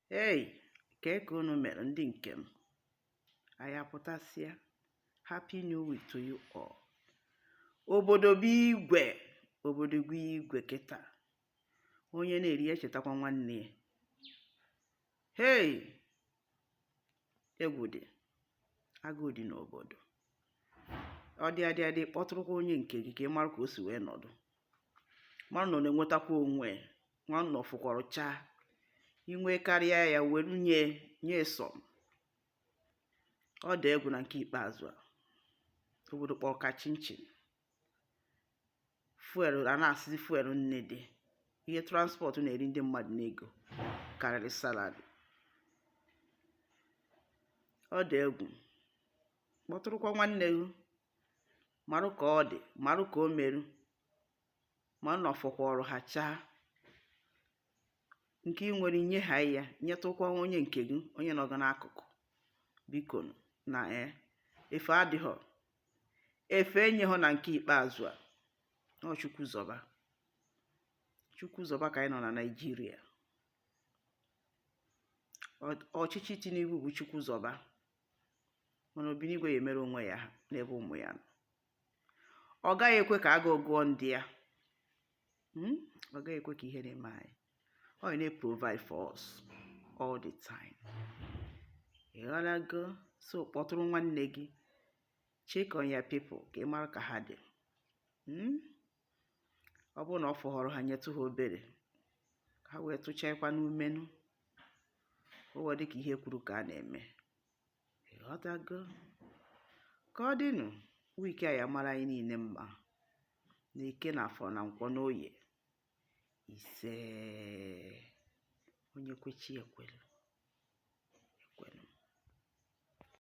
Hey, kee ka unu mere ndị nke m? Anyị apụtasịa. Happy New Week to you all. Obodo bụ igwe kịta. Onye na-eri echetakwa nwanne ya. Hey, egwu dị, agụụ dị n'obodo. Ọ dị adị kpọtụrụkwa onye nke gị ka ị mara ka o si wee nọdụ. Mmadụ nọ na-enwetakwa onwe, nwanne nọ fụkwara chaa. Inwe karịa ya were nye som. Ọ dị egwu na nke ikpeazụ a. Obodo kpọrọ ka chinchin. Fuelu a na-asịzi fuelu nne dị. Ihe transport na-eri ndị mmadụ n'ego karịrị salary. Ọ dị egwu. Kpọtụrụkwa nwanne gị. Marụ ka ọ dị, marụ ka o merụ. Ma ọ nọfọkwa ọrụ ha chaa. Nke ị nwere nye ha ya, nyetụkwa onye nke gị, onye nọ gị n'akụkụ. Biko na efe adịghọ. Efe enyeghọ na nke ikpeazụ a. Ọ Chukwu zọba. Chukwu zọba ka anyị nọ na Naịjirịa. Ọchịchị Tinubu bụ Chukwu zọba. Mana Obinigwe ya emere onwe ya n'ebe ụmụ ya nọ. Ọ gaghị ekwe ka agụụ gụọ ndị ya. Ọ gaghị ekwe ka ihe na-eme anyị. Ọ na-provide for us all the time. Ị ghọtago? So kpọtụrụ nwanne gị. Check on your people ka ị mara ka ha dị. Ọ bụrụ na ọ fọhọrọ ha nyetụ ha obere. Ha wee tụchaakwa n'umenụ. O wee dị ka ihe kwuru ka a na-eme. Ị ghọtago? Ka ọ dịnụ, wiki a ya mara anyị niile mma. Na Eke na Afọ na Nkwọ na Oye. Ise onye kwechi ekwelu.